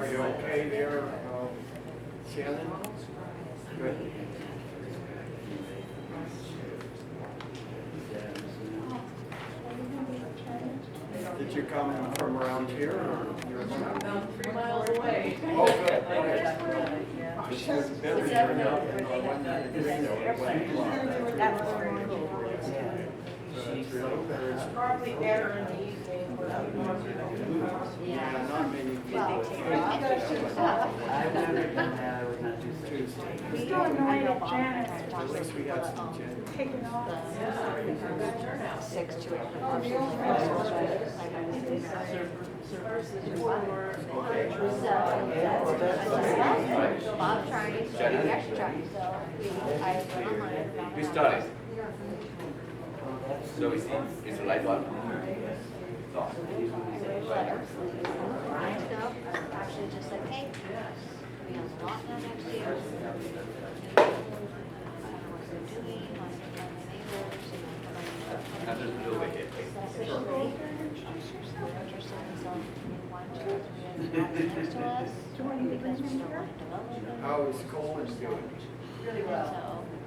Are you okay there, Shannon? Good. Did you come from around here or you're About 3 miles away. Oh, good. This was better turned out than our 1 degree though. It went That was very cool. It's Probably better in the evening. Yeah, not many people. I've never done that, I would not do so. Tuesday. We still annoyed at Janet At least we had some gin. taking off. Good turnout. 6 to 8. Bob tried, we actually tried, so I went online. We started. So it's a light one. I wrote a letter, lined it up, actually just said, hey, we have a lot now next year. I don't know what they're doing, like, my neighbors, and I'll just move it here. interested in some one, two, three, next to us, because we don't want to develop them. How is Colin doing? Really well. So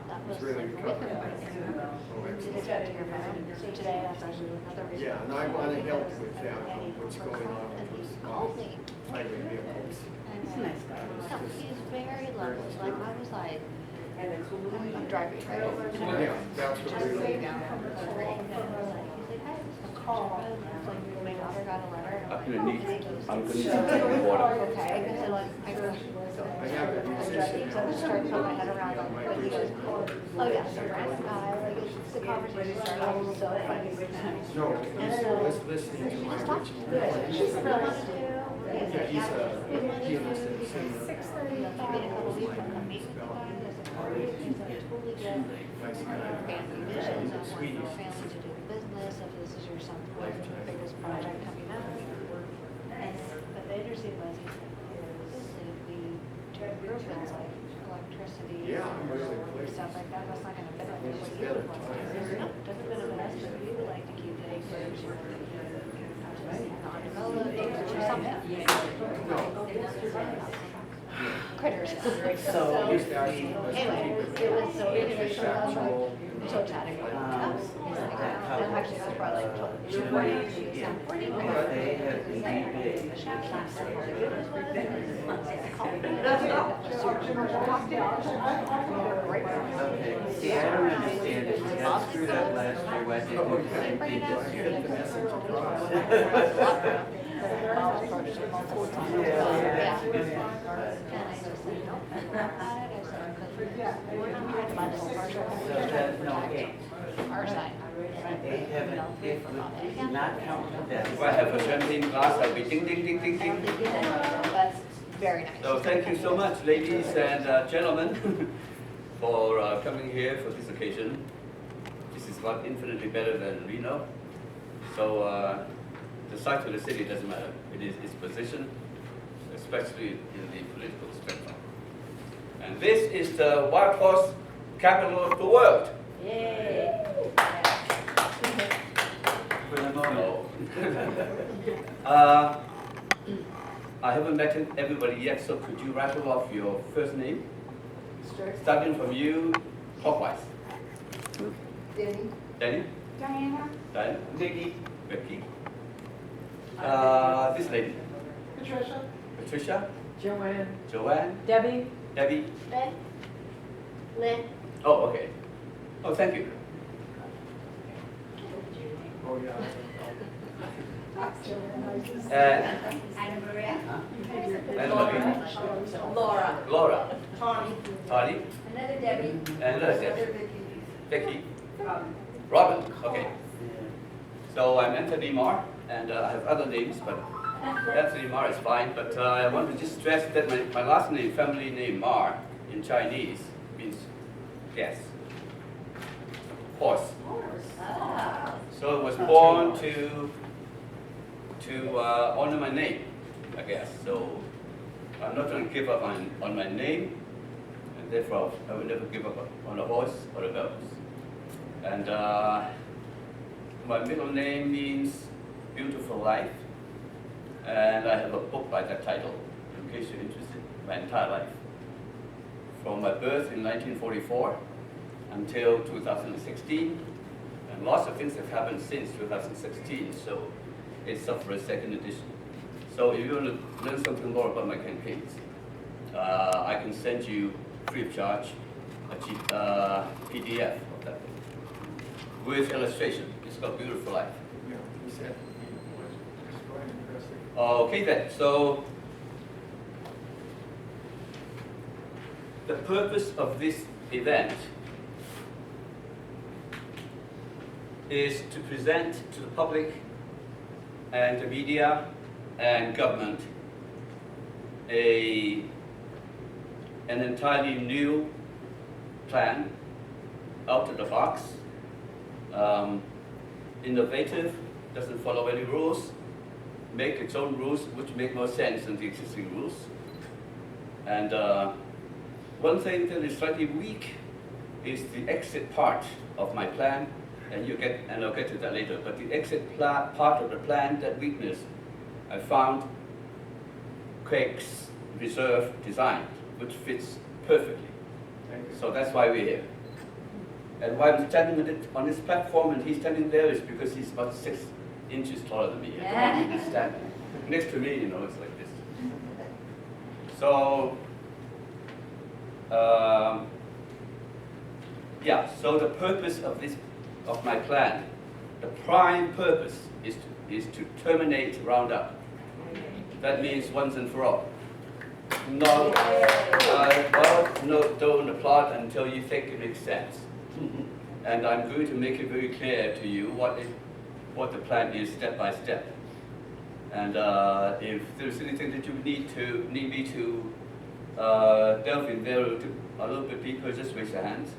that was It's really like a week recovering. ago. Oh, Did excellent. it get to your phone? So today I was actually another reason. Yeah, and I want to help with that, what's going on And with he called me. highway vehicles. He's a nice guy. No, he's very lovely. Like, I was like, I'm driving, right? Yeah, that's what Just we lay down from the train. He's like, hey, it's a call. It's like, my daughter got a letter. And I'm I'm gonna like, need, oh, I'm gonna need some drink of water. okay. I said, like, I go, I have a musician. so I was trying to put my head around like what he goes, oh yeah, so random guy, like it's the conversation started off so funny. No, he's listening to my original. She's really too. Yeah, he's a pianist and singer. 6:30. He made a couple of people come meet with the guy, there's a party, he's like totally good. Nice guy. Family vision, He's I a want your Swedish. family to do the business, if this is your son's biggest project coming up. But the interesting was, if we do improvements like electricity. Yeah, I'm really pleased. Stuff like that, that's not gonna benefit It's what you better. want. Doesn't benefit us, but we would like to keep the acreage. Non-developed acreage or something. Critters. So, Used to actually listen to Anyway, people. it was so interesting. Factual. So chatting. Actually, that's probably like 2:40. they have EPA. Okay, see, I don't understand it, we got screwed up last year, why didn't we do the same thing this year? Get the message across. Yeah, that's good. So that, no, eight. Our side. Eight haven't, if we not count them. If I have a champagne glass, I'll be ding, ding, ding, ding, ding. But very nice. So thank you so much, ladies and gentlemen, for coming here for this occasion. This is not infinitely better than Reno. So the size of the city doesn't matter. It is its position, especially in the political spectrum. And this is the wild horse capital of the world. Yay. For the moment. No. I haven't met everybody yet, so could you rattle off your first name? Starting from you, clockwise. Denny. Danny? Diana, Diane? Nikki. Becky? This lady? Patricia. Patricia? Joanne. Joanne? Debbie. Debbie? Lynn? Lynn? Oh, okay. Oh, thank you. Oh, yeah. And Anna Maria? Anna Marie? Laura. Laura? Tawny. Tony? Another Debbie. And another Debbie? Becky? Robin? Okay. So I'm Anthony Marr, and I have other names, but Anthony Marr is fine. But I want to just stress that my last name, family name Marr, in Chinese means gas, horse. So I was born to honor my name, I guess. So I'm not going to give up on my name, and therefore I will never give up on a horse or a bells. And my middle name means beautiful life, and I have a book by that title. in case you're interested, my entire life. From my birth in 1944 until 2016, and lots of things have happened since 2016, so it's up for a second edition. So if you want to learn something more about my campaigns, I can send you free of charge a PDF of that thing with illustration. It's got Beautiful Life. Yeah, you said it's quite interesting. Okay then, so the purpose of this event is to present to the public and the media and government an entirely new plan, out of the box, innovative, doesn't follow any rules, make its own rules which make more sense than the existing rules. And one thing that is slightly weak is the exit part of my plan, and I'll get to that later, but the exit part of the plan, that weakness, I found Craig's reserve design, which fits perfectly. So that's why we're here. And why I'm standing on this platform and he's standing there is because he's about 6 inches taller than me. And he's standing next to me, you know, it's like this. So, yeah, so the purpose of my plan, the prime purpose is to terminate Roundup. That means once and for all. No, don't applaud until you think it makes sense. And I'm going to make it very clear to you what the plan is step by step. And if there's anything that you need me to delve in there a little bit deeper, just raise your hands.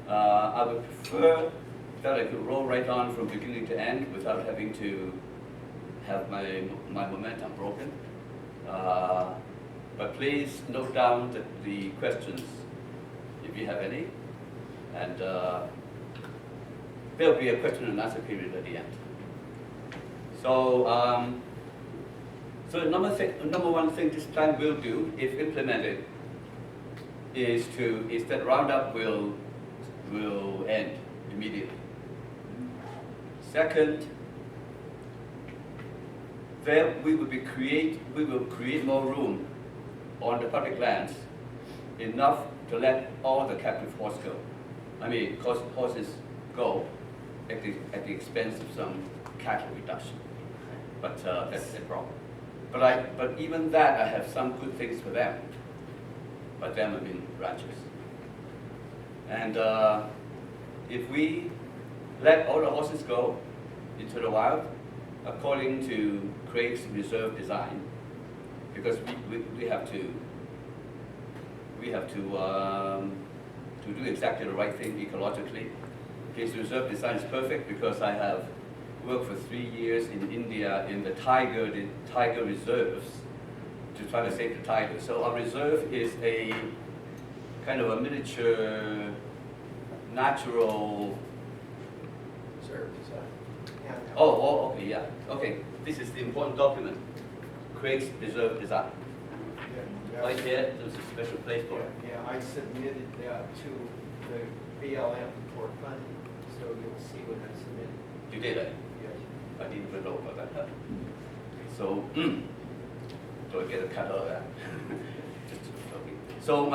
I would prefer that I could roll right on from beginning to end without having to have my momentum broken. But please note down the questions, if you have any, and there'll be a question and answer period at the end. So, so number one thing this plan will do, if implemented, is that Roundup will end immediately. Second, there we will create more room on the public lands, enough to let all the captive horse go. I mean, horses go at the expense of some cattle reduction, but that's a problem. But even that, I have some good things for them. But them, I mean ranchers. And if we let all the horses go into the wild, according to Craig's reserve design, because we have to do exactly the right thing ecologically. His reserve design is perfect because I have worked for 3 years in India in the tiger reserves to try to save the tigers. So our reserve is a kind of a miniature natural. Reserve design. Yeah. Oh, okay, yeah. Okay, this is the important document. Craig's reserve design. Yeah. Right here, there's a special place for it. Yeah, I submitted that to the BLM for funding, so you'll see when I submitted. You did it? Yes. I didn't even know about that. So, so I get a cut out of that. Just joking. So,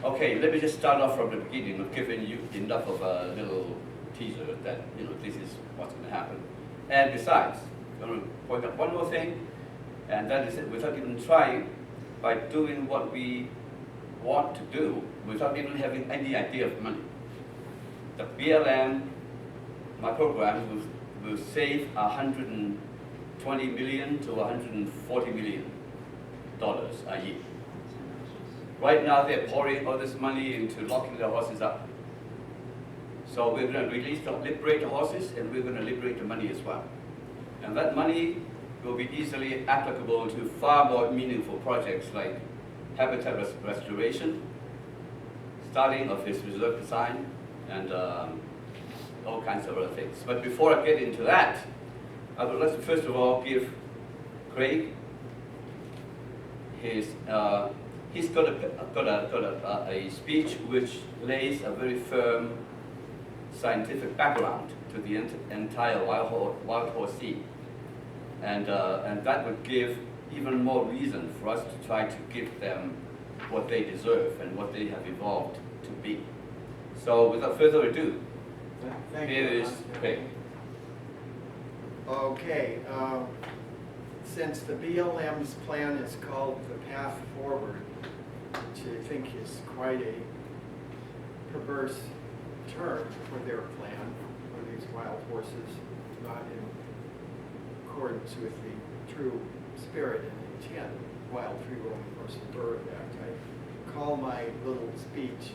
okay, let me just start off from the beginning of giving you enough of a little teaser that, you know, this is what's going to happen. And besides, I'm going to point out one more thing, and that is that without even trying, by doing what we want to do, without even having any idea of money, the BLM, my program, will save $120 million to $140 million a year. Right now, they're pouring all this money into locking the horses up. So we're going to liberate the horses, and we're going to liberate the money as well. And that money will be easily applicable to far more meaningful projects like habitat restoration, starting of his reserve design, and all kinds of other things. But before I get into that, I would like to first of all give Craig he's got a speech which lays a very firm scientific background to the entire wild horse scene. And that would give even more reason for us to try to give them what they deserve and what they have evolved to be. So without further ado, Thank here you. is Craig. Okay, since the BLM's plan is called the Path Forward, which I think is quite a perverse term for their plan, for these wild horses, not in accordance with the true spirit and intent of Wild Free Roaming Horse and Bird Act. I call my little speech,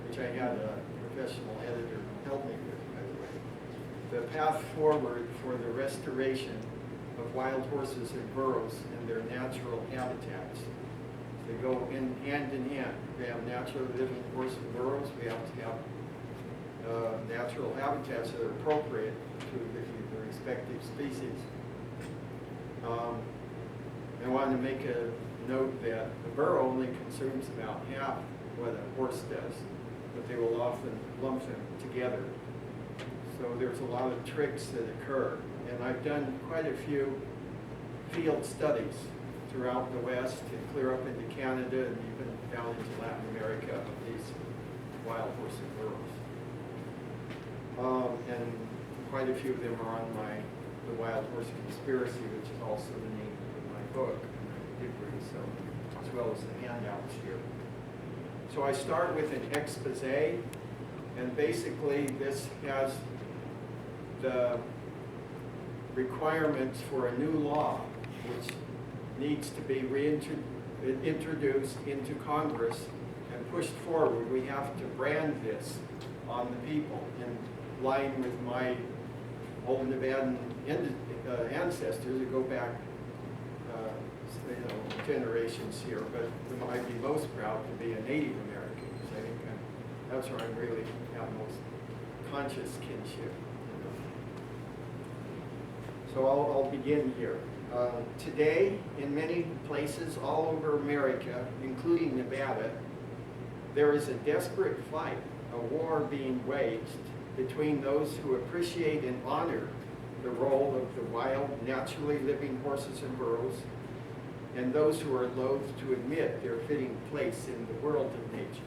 which I had a professional editor help me with, by the way, the path forward for the restoration of wild horses and burros in their natural habitats. They go in hand. We have naturally living horse and burros. We have to have natural habitats that are appropriate to the respective species. I wanted to make a note that the burro only consumes about half what a horse does, but they will often lump them together. So there's a lot of tricks that occur. And I've done quite a few field studies throughout the West and clear up into Canada and even down into Latin America of these wild horse and burros. And quite a few of them are on the Wild Horse Conspiracy, which is also the name of my book, and I did bring some, as well as the handouts here. So I start with an expose, and basically this has the requirements for a new law, which needs to be introduced into Congress and pushed forward. We have to brand this on the people in line with my old Nevadan ancestors who go back generations here, but I'd be most proud to be a Native American, because I think that's where I really have most conscious kinship. So I'll begin here. Today, in many places all over America, including Nevada, there is a desperate fight, a war being waged between those who appreciate and honor the role of the wild, naturally living horses and burros, and those who are loath to admit their fitting place in the world of nature.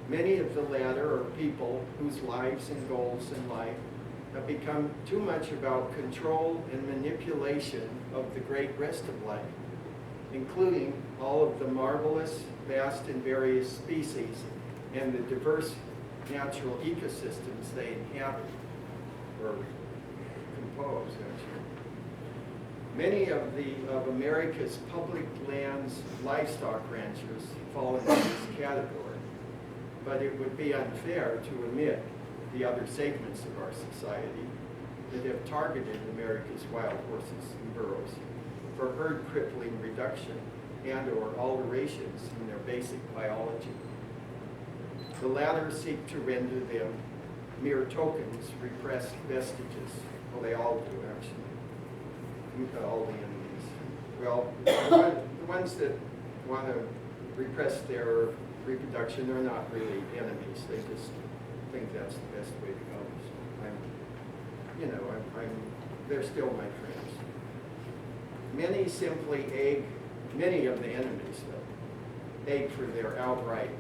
Many of the latter are people whose lives and goals in life have become too much about control and manipulation of the great rest of life, including all of the marvelous, vast, and various species and the diverse natural ecosystems they inhabit or compose, actually. Many of America's public lands livestock ranchers fall into this category, but it would be unfair to omit the other segments of our society that have targeted America's wild horses and burros for herd crippling reduction and or alterations in their basic biology. The latter seek to render them mere tokens, repressed vestiges. Well, they all do, actually. All the enemies. Well, the ones that want to repress their reproduction, they're not really enemies. They just think that's the best way to go. So they're still my friends. Many simply many of the enemies, though, egg for their outright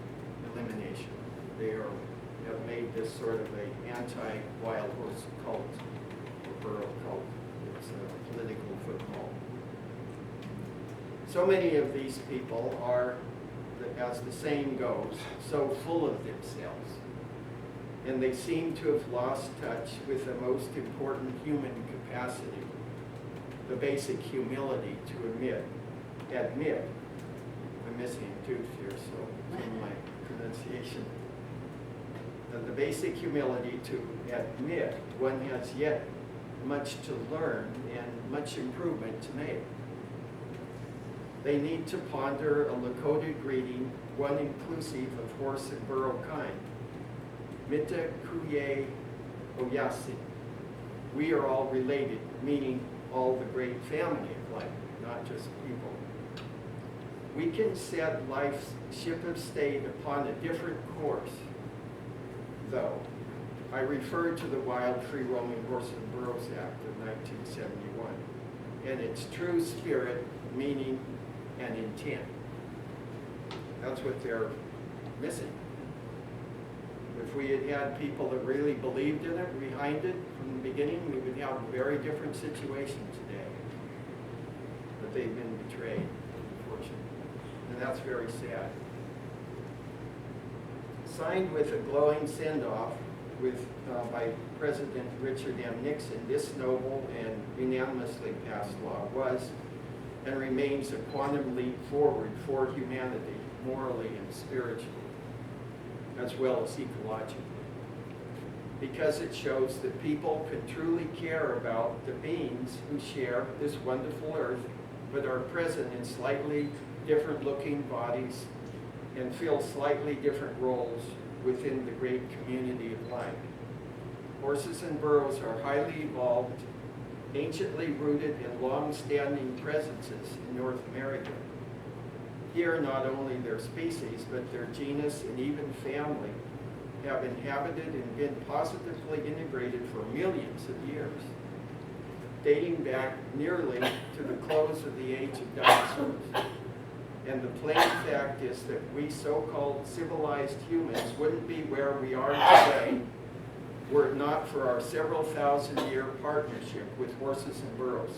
elimination. They have made this sort of an anti-wild horse cult, or burro cult. It's a political football. So many of these people are, as the saying goes, so full of themselves, and they seem to have lost touch with the most important human capacity, the basic humility to admit, I'm missing a tooth here, so in my pronunciation, the basic humility to admit one has yet much to learn and much improvement to make. They need to ponder a Lakota greeting, one inclusive of horse and burro kind. Mita Kuye Oyasi. We are all related, meaning all the great family of life, not just people. We can set life's ship of state upon a different course, though. I refer to the Wild Free Roaming Horse and Burros Act of 1971 and its true spirit, meaning, and intent. That's what they're missing. If we had had people that really believed in it, behind it, from the beginning, we would have a very different situation today. But they've been betrayed, unfortunately. And that's very sad. Signed with a glowing send-off by President Richard M. Nixon, this noble and unanimously passed law was and remains a quantum leap forward for humanity, morally and spiritually, as well as ecologically. Because it shows that people can truly care about the beings who share this wonderful earth, but are present in slightly different looking bodies and fill slightly different roles within the great community of life. Horses and burros are highly evolved, anciently rooted and long-standing presences in North America. Here, not only their species, but their genus and even family have inhabited and been positively integrated for millions of years, dating back nearly to the close of the age of dinosaurs. And the plain fact is that we so-called civilized humans wouldn't be where we are today were it not for our several thousand-year partnership with horses and burros.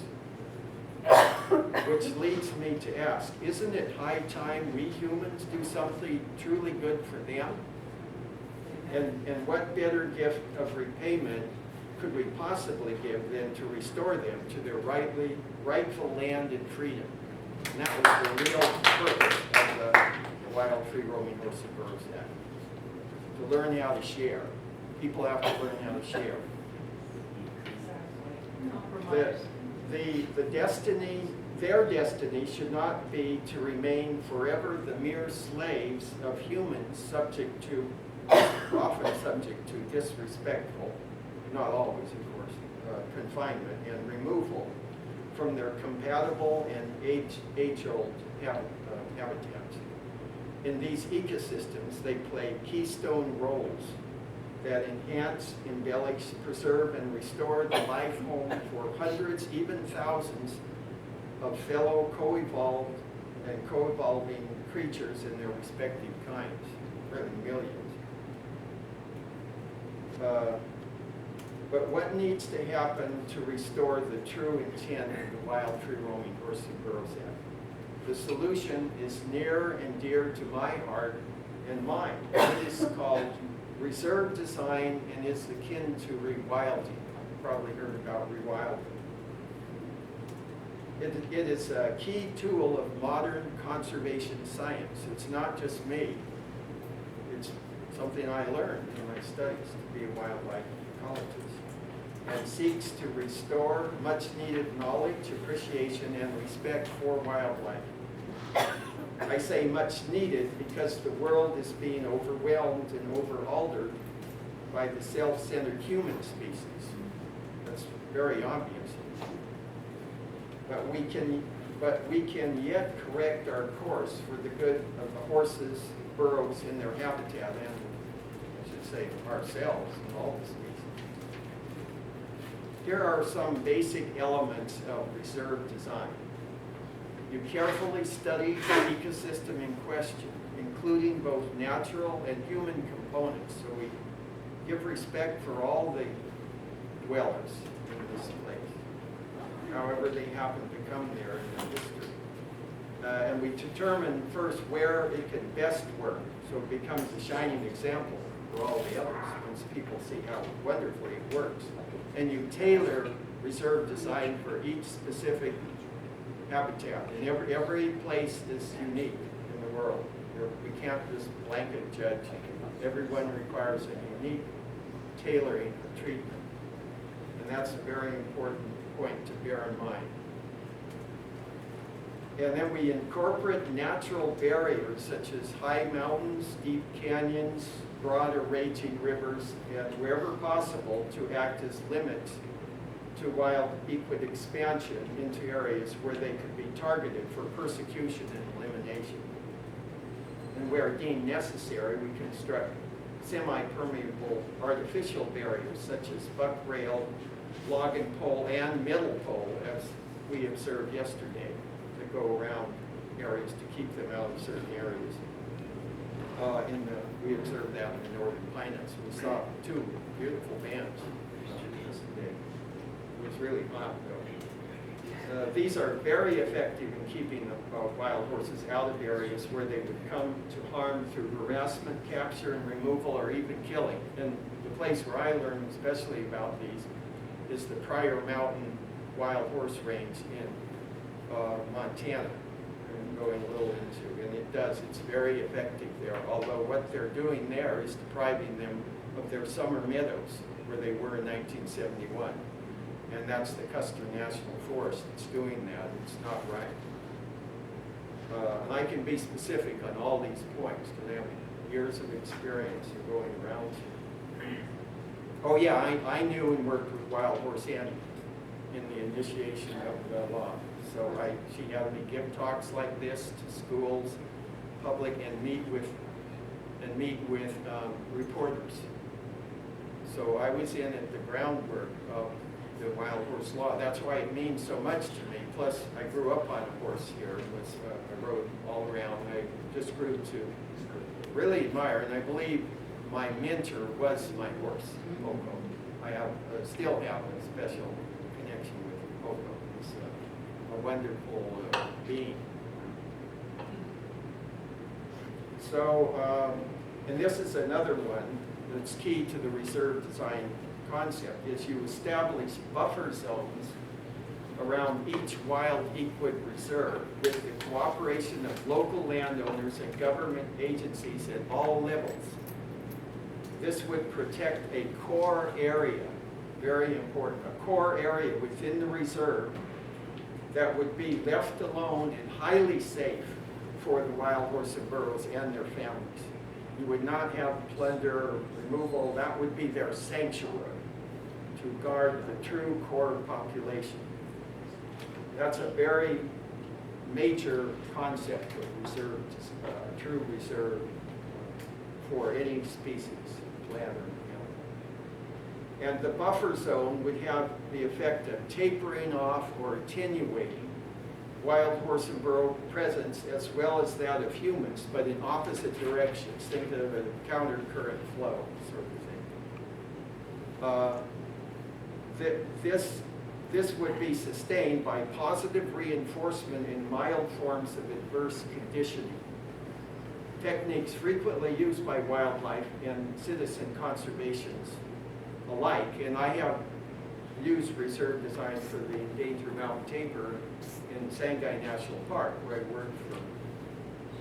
Which leads me to ask, isn't it high time we humans do something truly good for them? And what better gift of repayment could we possibly give than to restore them to their rightful land and freedom? And that was the real purpose of the Wild Free Roaming Horse and Burros Act. To learn how to share. People have to learn how to share. Their destiny should not be to remain forever the mere slaves of humans, often subject to disrespectful, not always of course, confinement and removal from their compatible and age-old habitats. In these ecosystems, they play keystone roles that enhance, embellish, preserve, and restore the life home for hundreds, even thousands of fellow co-evolved and co-evolving creatures in their respective kinds, really millions. But what needs to happen to restore the true intent of the Wild Free Roaming Horse and Burros Act? The solution is near and dear to my heart and mind. It is called reserve design and is akin to rewilding. You've probably heard about rewilding. It is a key tool of modern conservation science. It's not just me. It's something I learned in my studies to be a wildlife ecologist, and seeks to restore much needed knowledge, appreciation, and respect for wildlife. I say much needed because the world is being overwhelmed and over-altered by the self-centered human species. That's very obvious. But we can yet correct our course for the good of the horses, burros in their habitat, and I should say ourselves and all the species. Here are some basic elements of reserve design. You carefully study the ecosystem in question, including both natural and human components, so we give respect for all the dwellers in this place, however they happen to come there in their history. And we determine first where it can best work, so it becomes a shining example for all the others once people see how wonderfully it works. And you tailor reserve design for each specific habitat. And every place is unique in the world. We can't just blanket judge. Everyone requires a unique tailoring of treatment. And that's a very important point to bear in mind. And then we incorporate natural barriers such as high mountains, deep canyons, broad or raging rivers, and wherever possible to act as limits to wild equid expansion into areas where they could be targeted for persecution and elimination. And where deemed necessary, we construct semi-permeable artificial barriers such as buck rail, log and pole, and middle pole, as we observed yesterday, to go around areas to keep them out of certain areas. We observed that in the northern Pinelands. We saw two beautiful bands yesterday. It was really hot though. These are very effective in keeping the wild horses out of areas where they would come to harm through harassment, capture, and removal, or even killing. And the place where I learned especially about these is the Pryor Mountain Wild Horse Range in Montana. I'm going a little into, and it's very effective there. Although what they're doing there is depriving them of their summer meadows where they were in 1971. And that's the Custer National Forest that's doing that. It's not right. And I can be specific on all these points because I have years of experience in going around. Oh yeah, I knew and worked with Wild Horse Annie in the initiation of the law. So she had me give talks like this to schools, public, and meet with reporters. So I was in at the groundwork of the wild horse law. That's why it means so much to me. Plus, I grew up on a horse here. I rode all around. I just grew to really admire, and I believe my mentor was my horse, Poco. I still have a special connection with Poco. He's a wonderful being. So, and this is another one that's key to the reserve design concept, is you establish buffer zones around each wild equid reserve with the cooperation of local landowners and government agencies at all levels. This would protect a core area, very important, a core area within the reserve that would be left alone and highly safe for the wild horse and burros and their families. You would not have plunder, removal. That would be their sanctuary to guard the true core population. That's a very major concept of reserve, true reserve for any species, plant or animal. And the buffer zone would have the effect of tapering off or attenuating wild horse and burro presence as well as that of humans, but in opposite directions. Think of a counter-current flow sort of thing. This would be sustained by positive reinforcement in mild forms of adverse conditioning, techniques frequently used by wildlife and citizen conservationists alike. And I have used reserve design for the endangered mountain tapir in Sangay National Park, where I worked for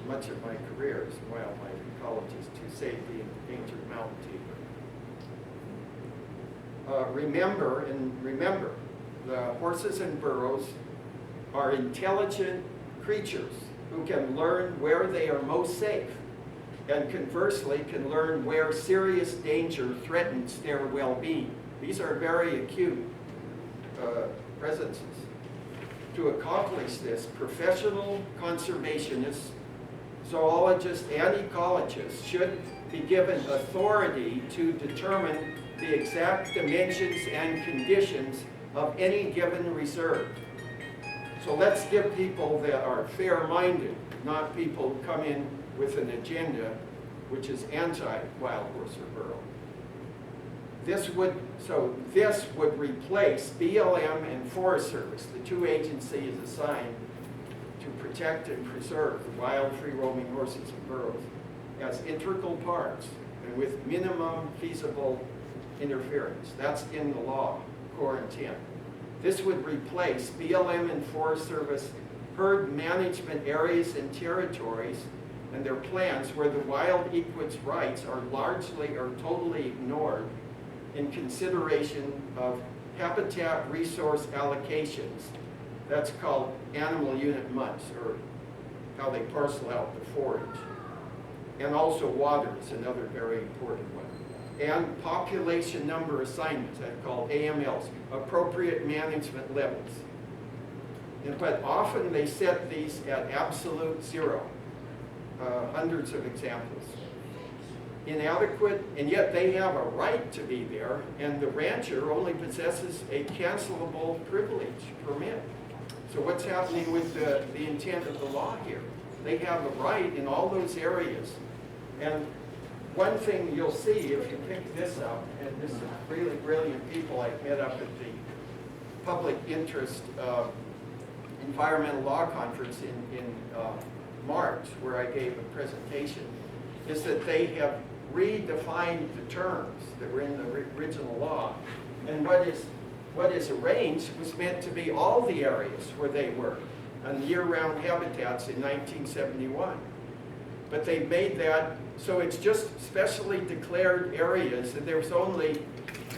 much of my career as a wildlife ecologist to save the endangered mountain tapir. Remember, the horses and burros are intelligent creatures who can learn where they are most safe, and conversely can learn where serious danger threatens their well-being. These are very acute presences. To accomplish this, professional conservationists, zoologists, and ecologists should be given authority to determine the exact dimensions and conditions of any given reserve. So let's give people that are fair-minded, not people who come in with an agenda which is anti-wild horse or burro. This would replace BLM and Forest Service, the two agencies assigned to protect and preserve the wild free-roaming horses and burros, as integral parts and with minimum feasible interference. That's in the law, core intent. This would replace BLM and Forest Service herd management areas and territories and their plans where the wild equid's rights are largely or totally ignored in consideration of habitat resource allocations. That's called animal unit months, or how they parcel out the forage. And also water is another very important one. and population number assignments, that's called AMLs, appropriate management levels. But often they set these at absolute zero, hundreds of examples. Inadequate, and yet they have a right to be there, and the rancher only possesses a cancelable privilege permit. So what's happening with the intent of the law here? They have a right in all those areas. And one thing you'll see if you pick this up, and this is really brilliant people I met up at the public interest environmental law conference in March, where I gave a presentation, is that they have redefined the terms that were in the original law. And what is arranged was meant to be all the areas where they were on year-round habitats in 1971. But they made that so it's just specially declared areas, and there's only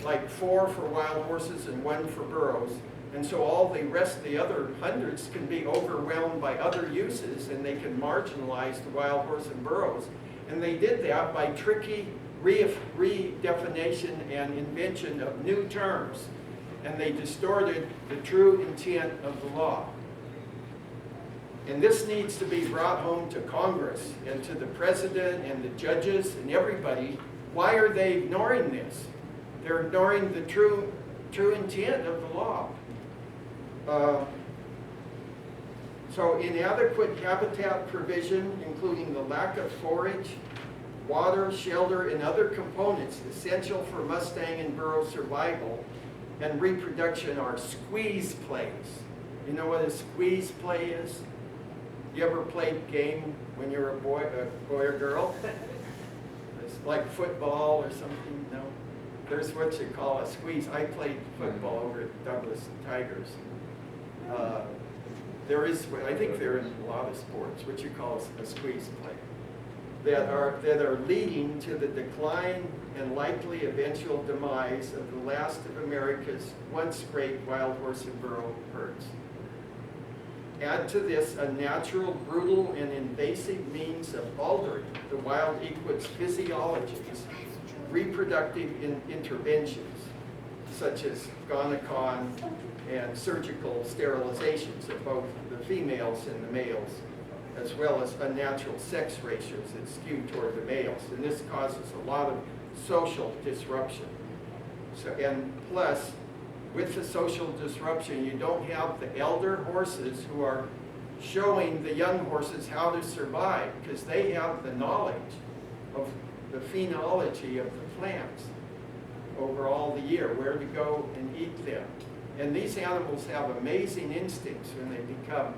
like 4 for wild horses and 1 for burros. And so all the rest, the other hundreds, can be overwhelmed by other uses, and they can marginalize the wild horse and burros. And they did that by tricky redefinition and invention of new terms. And they distorted the true intent of the law. And this needs to be brought home to Congress and to the president and the judges and everybody. Why are they ignoring this? They're ignoring the true intent of the law. So inadequate habitat provision, including the lack of forage, water, shelter, and other components essential for Mustang and burro survival and reproduction, are squeeze plays. You know what a squeeze play is? You ever played game when you were a boy or girl? It's like football or something, no? There's what you call a squeeze. I played football over at Douglas Tigers. There is, I think there are in a lot of sports, what you call a squeeze play, that are leading to the decline and likely eventual demise of the last of America's once great wild horse and burro herds. Add to this unnatural, brutal, and invasive means of altering the wild equid's physiologies, reproductive interventions, such as gonocon and surgical sterilizations of both the females and the males, as well as unnatural sex ratios that skew toward the males. And this causes a lot of social disruption. So, and plus, with the social disruption, you don't have the elder horses who are showing the young horses how to survive, because they have the knowledge of the phenology of the plants over all the year, where to go and eat them. And these animals have amazing instincts when they become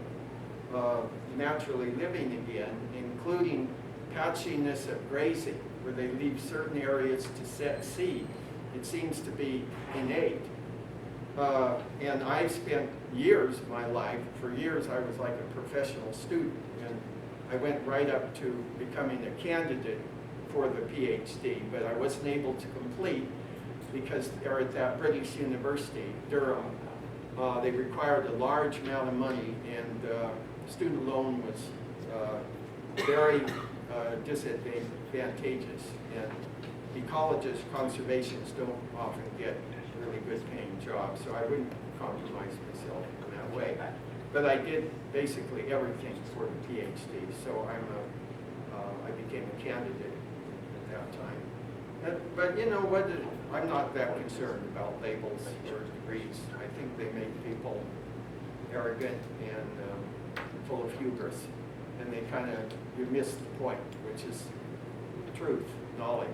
naturally living again, including patchiness of grazing, where they leave certain areas to set seed. It seems to be innate. And I spent years of my life, for years I was like a professional student, and I went right up to becoming a candidate for the PhD, but I wasn't able to complete because they're at that British University, Durham. They required a large amount of money, and student loan was very disadvantageous, and ecologists, conservationists don't often get really good paying jobs, so I wouldn't compromise myself in that way. But I did basically everything for the PhD, so I became a candidate at that time. But you know what, I'm not that concerned about labels or degrees. I think they make people arrogant and full of hubris, and they kind of, you miss the point, which is truth, knowledge,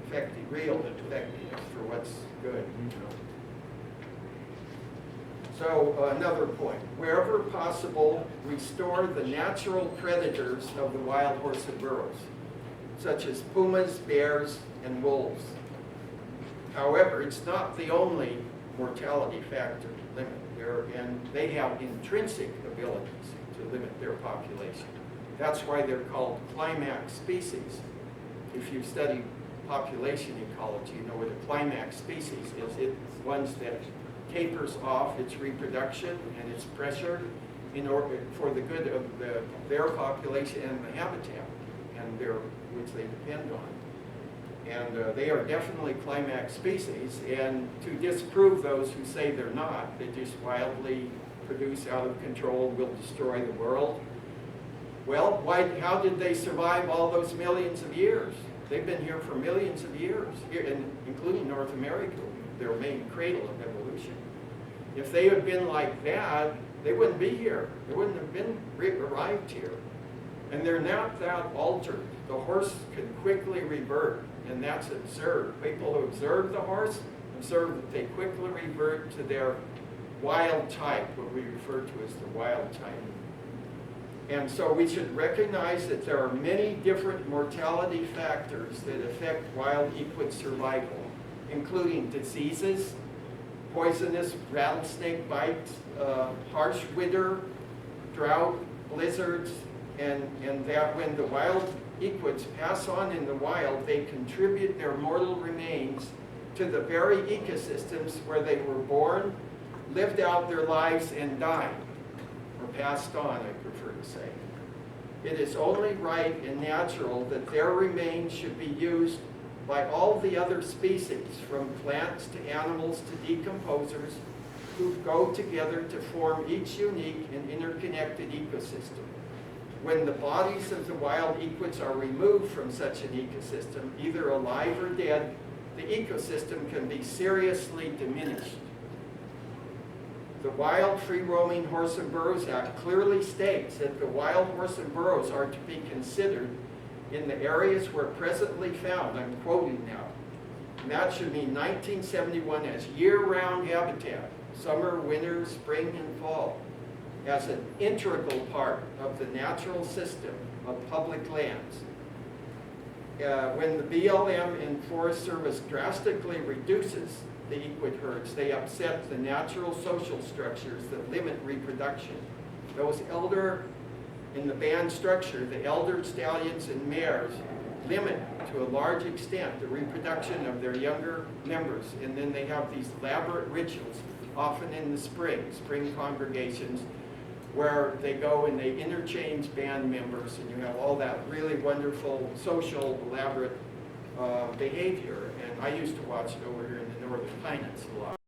effective, real effectiveness for what's good. You know. So another point, wherever possible, restore the natural predators of the wild horse and burros, such as pumas, bears, and wolves. However, it's not the only mortality factor to limit and they have intrinsic abilities to limit their population. That's why they're called climax species. If you study population ecology, you know what a climax species is. It's ones that tapers off its reproduction and its pressure in order for the good of their population and the habitat and which they depend on. And they are definitely climax species, and to disprove those who say they're not, they just wildly produce out of control, will destroy the world. Well, how did they survive all those millions of years? They've been here for millions of years, including North America, their main cradle of evolution. If they had been like that, they wouldn't be here. They wouldn't have been arrived here. And they're not that altered. The horse can quickly revert, and that's observed. People who observe the horse observe that they quickly revert to their wild type, what we refer to as the wild type. And so we should recognize that there are many different mortality factors that affect wild equid survival, including diseases, poisonous rattlesnake bites, harsh winter, drought, blizzards, and that when the wild equids pass on in the wild, they contribute their mortal remains to the very ecosystems where they were born, lived out their lives, and died, or passed on, I prefer to say. It is only right and natural that their remains should be used by all the other species, from plants to animals to decomposers, who go together to form each unique and interconnected ecosystem. When the bodies of the wild equids are removed from such an ecosystem, either alive or dead, the ecosystem can be seriously diminished. The Wild Free-Roaming Horse and Burros Act clearly states that the wild horse and burros are to be considered in the areas where presently found, I'm quoting now, and that should mean 1971 as year-round habitat, summer, winter, spring, and fall, as an integral part of the natural system of public lands. When the BLM and Forest Service drastically reduces the equid herds, they upset the natural social structures that limit reproduction. Those elder, in the band structure, the elder stallions and mares limit to a large extent the reproduction of their younger members, and then they have these elaborate rituals, often in the spring congregations, where they go and they interchange band members, and you have all that really wonderful social elaborate behavior. And I used to watch it over here in the Northern Highlands a lot.